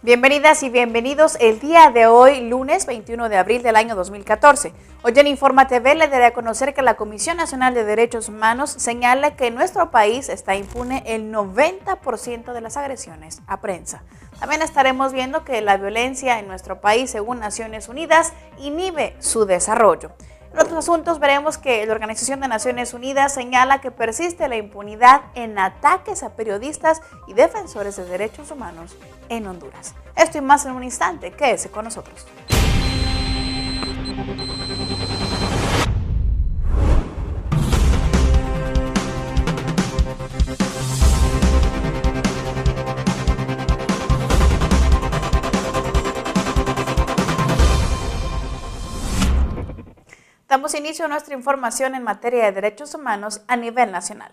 Bienvenidas y bienvenidos el día de hoy, lunes 21 de abril del año 2014. Hoy en Informa TV le daré a conocer que la Comisión Nacional de Derechos Humanos señala que en nuestro país está impune el 90% de las agresiones a prensa. También estaremos viendo que la violencia en nuestro país, según Naciones Unidas, inhibe su desarrollo. En otros asuntos veremos que la Organización de Naciones Unidas señala que persiste la impunidad en ataques a periodistas y defensores de derechos humanos en Honduras. Esto y más en un instante, quédese con nosotros. Damos inicio a nuestra información en materia de derechos humanos a nivel nacional.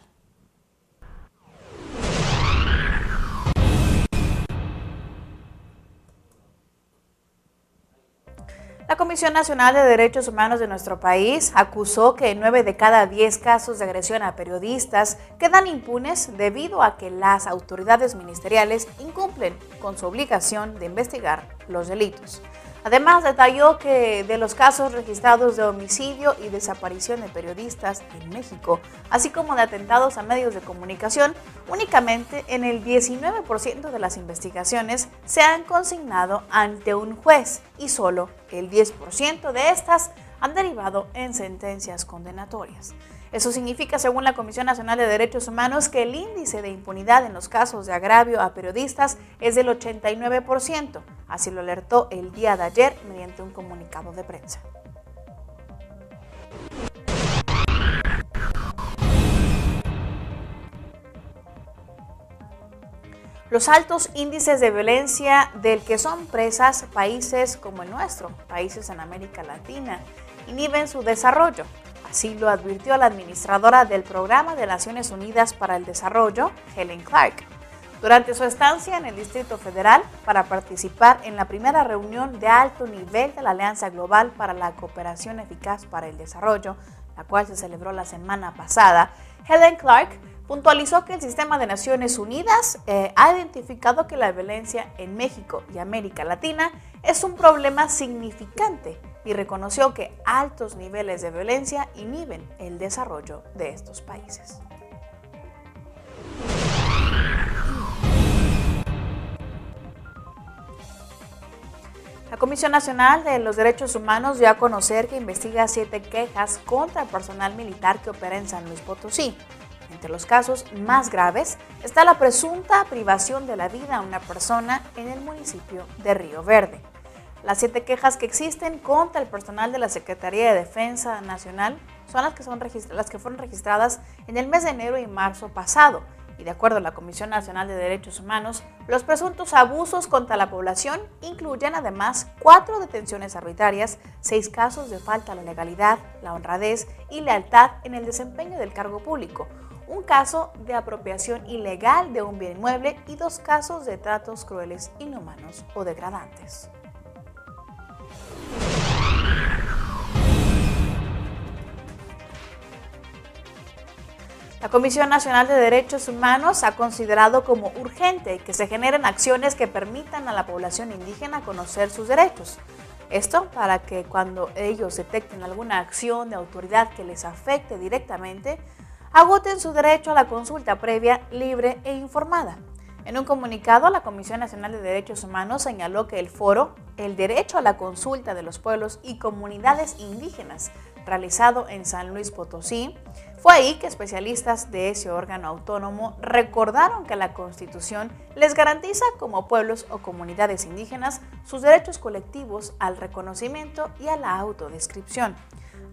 La Comisión Nacional de Derechos Humanos de nuestro país acusó que 9 de cada 10 casos de agresión a periodistas quedan impunes debido a que las autoridades ministeriales incumplen con su obligación de investigar los delitos. Además, detalló que de los casos registrados de homicidio y desaparición de periodistas en México, así como de atentados a medios de comunicación, únicamente en el 19% de las investigaciones se han consignado ante un juez y solo el 10% de estas han derivado en sentencias condenatorias. Eso significa, según la Comisión Nacional de Derechos Humanos, que el índice de impunidad en los casos de agravio a periodistas es del 89%. Así lo alertó el día de ayer mediante un comunicado de prensa. Los altos índices de violencia del que son presas países como el nuestro, países en América Latina, inhiben su desarrollo. Así lo advirtió la administradora del Programa de Naciones Unidas para el Desarrollo, Helen Clark, durante su estancia en el Distrito Federal para participar en la primera reunión de alto nivel de la Alianza Global para la Cooperación Eficaz para el Desarrollo, la cual se celebró la semana pasada. Helen Clark puntualizó que el Sistema de Naciones Unidas ha identificado que la violencia en México y América Latina es un problema significante y reconoció que altos niveles de violencia inhiben el desarrollo de estos países. La Comisión Nacional de los Derechos Humanos dio a conocer que investiga 7 quejas contra el personal militar que opera en San Luis Potosí. Entre los casos más graves está la presunta privación de la vida a una persona en el municipio de Río Verde. Las 7 quejas que existen contra el personal de la Secretaría de Defensa Nacional son las que fueron registradas en el mes de enero y marzo pasado. Y de acuerdo a la Comisión Nacional de Derechos Humanos, los presuntos abusos contra la población incluyen además 4 detenciones arbitrarias, 6 casos de falta a la legalidad, la honradez y lealtad en el desempeño del cargo público, un caso de apropiación ilegal de un bien inmueble y 2 casos de tratos crueles, inhumanos o degradantes. La Comisión Nacional de Derechos Humanos ha considerado como urgente que se generen acciones que permitan a la población indígena conocer sus derechos. Esto para que cuando ellos detecten alguna acción de autoridad que les afecte directamente, agoten su derecho a la consulta previa, libre e informada. En un comunicado, la Comisión Nacional de Derechos Humanos señaló que el foro El Derecho a la Consulta de los Pueblos y Comunidades Indígenas, realizado en San Luis Potosí, fue ahí que especialistas de ese órgano autónomo recordaron que la Constitución les garantiza como pueblos o comunidades indígenas sus derechos colectivos al reconocimiento y a la autodescripción,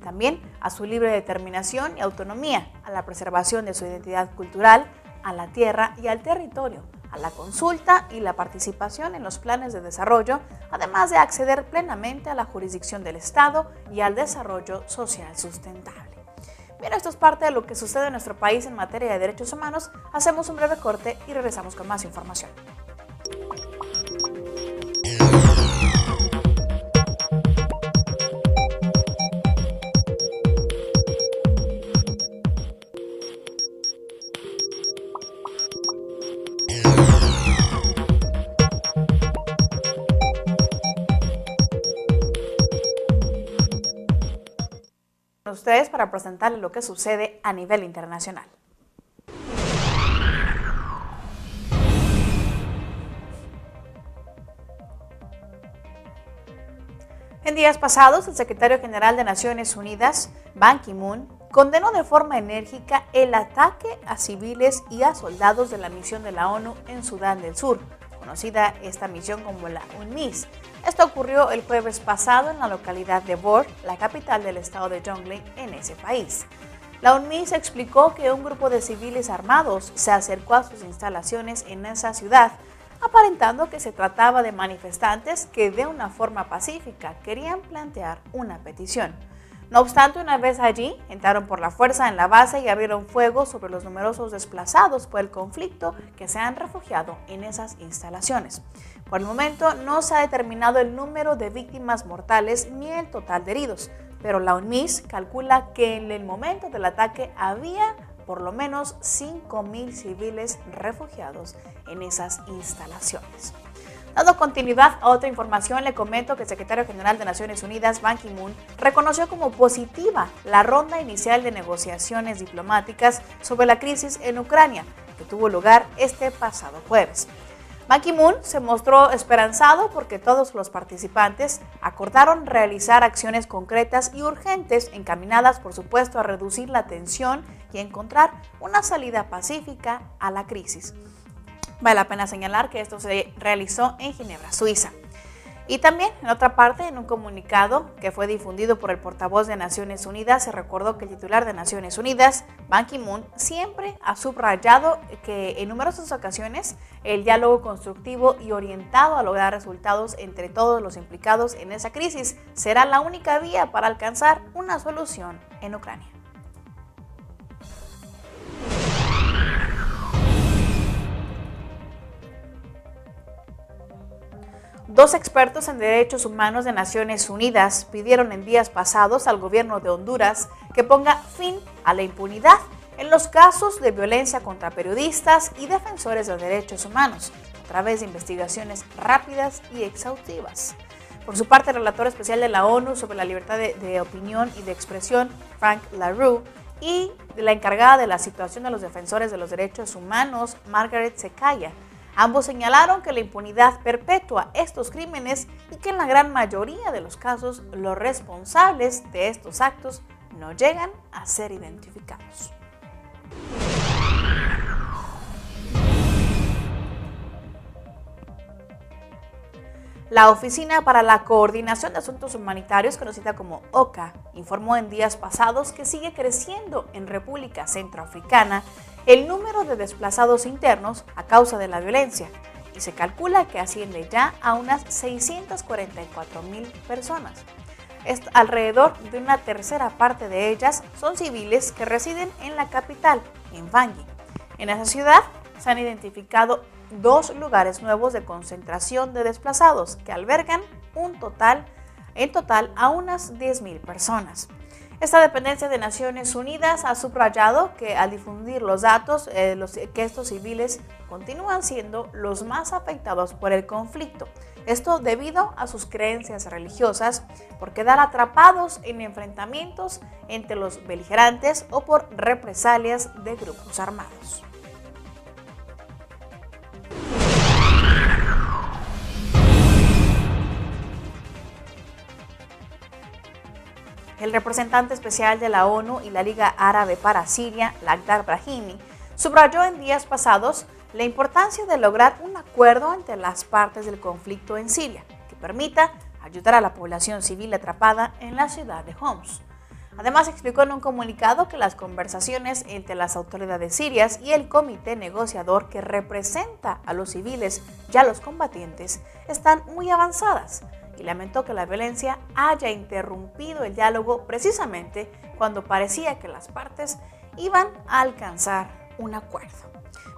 también a su libre determinación y autonomía, a la preservación de su identidad cultural, a la tierra y al territorio, a la consulta y la participación en los planes de desarrollo, además de acceder plenamente a la jurisdicción del Estado y al desarrollo social sustentable. Bien, esto es parte de lo que sucede en nuestro país en materia de derechos humanos. Hacemos un breve corte y regresamos con más información. ustedes para presentarles lo que sucede a nivel internacional. En días pasados, el secretario general de Naciones Unidas, Ban Ki-moon, condenó de forma enérgica el ataque a civiles y a soldados de la misión de la ONU en Sudán del Sur, conocida esta misión como la UNMISS. Esto ocurrió el jueves pasado en la localidad de Bor, la capital del estado de Jonglei, en ese país. La UNMISS explicó que un grupo de civiles armados se acercó a sus instalaciones en esa ciudad, aparentando que se trataba de manifestantes que de una forma pacífica querían plantear una petición. No obstante, una vez allí, entraron por la fuerza en la base y abrieron fuego sobre los numerosos desplazados por el conflicto que se han refugiado en esas instalaciones. Por el momento no se ha determinado el número de víctimas mortales ni el total de heridos, pero la UNMISS calcula que en el momento del ataque había por lo menos 5.000 civiles refugiados en esas instalaciones. Dando continuidad a otra información, le comento que el secretario general de Naciones Unidas, Ban Ki-moon, reconoció como positiva la ronda inicial de negociaciones diplomáticas sobre la crisis en Ucrania, que tuvo lugar este pasado jueves. Ban Ki-moon se mostró esperanzado porque todos los participantes acordaron realizar acciones concretas y urgentes encaminadas, por supuesto, a reducir la tensión y encontrar una salida pacífica a la crisis. Vale la pena señalar que esto se realizó en Ginebra, Suiza. Y también, en otra parte, en un comunicado que fue difundido por el portavoz de Naciones Unidas, se recordó que el titular de Naciones Unidas, Ban Ki-moon, siempre ha subrayado que en numerosas ocasiones el diálogo constructivo y orientado a lograr resultados entre todos los implicados en esa crisis será la única vía para alcanzar una solución en Ucrania. Dos expertos en derechos humanos de Naciones Unidas pidieron en días pasados al gobierno de Honduras que ponga fin a la impunidad en los casos de violencia contra periodistas y defensores de derechos humanos, a través de investigaciones rápidas y exhaustivas. Por su parte, el relator especial de la ONU sobre la libertad de opinión y de expresión, Frank LaRue, y la encargada de la situación de los defensores de los derechos humanos, Margaret Secaya, ambos señalaron que la impunidad perpetúa estos crímenes y que en la gran mayoría de los casos los responsables de estos actos no llegan a ser identificados. La Oficina para la Coordinación de Asuntos Humanitarios, conocida como OCHA, informó en días pasados que sigue creciendo en República Centroafricana el número de desplazados internos a causa de la violencia y se calcula que asciende ya a unas 644.000 personas. Alrededor de una tercera parte de ellas son civiles que residen en la capital, en Bangui. En esa ciudad se han identificado 2 lugares nuevos de concentración de desplazados que albergan en total a unas 10.000 personas. Esta dependencia de Naciones Unidas ha subrayado que al difundir los datos, que estos civiles continúan siendo los más afectados por el conflicto. Esto debido a sus creencias religiosas, por quedar atrapados en enfrentamientos entre los beligerantes o por represalias de grupos armados. El representante especial de la ONU y la Liga Árabe para Siria, Lakhdar Brahimi, subrayó en días pasados la importancia de lograr un acuerdo entre las partes del conflicto en Siria, que permita ayudar a la población civil atrapada en la ciudad de Homs. Además, explicó en un comunicado que las conversaciones entre las autoridades sirias y el comité negociador que representa a los civiles y a los combatientes están muy avanzadas, y lamentó que la violencia haya interrumpido el diálogo precisamente cuando parecía que las partes iban a alcanzar un acuerdo.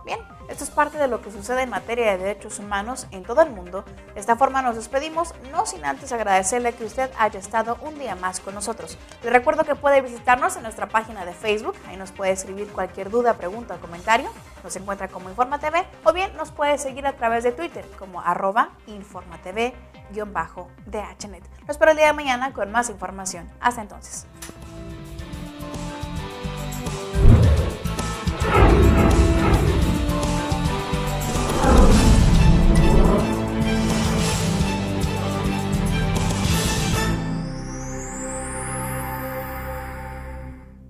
Bien, esto es parte de lo que sucede en materia de derechos humanos en todo el mundo. De esta forma nos despedimos, no sin antes agradecerle que usted haya estado un día más con nosotros. Le recuerdo que puede visitarnos en nuestra página de Facebook, ahí nos puede escribir cualquier duda, pregunta o comentario, nos encuentra como InformaTV, o bien nos puede seguir a través de Twitter como @InformaTV_DHNet. Lo espero el día de mañana con más información. Hasta entonces.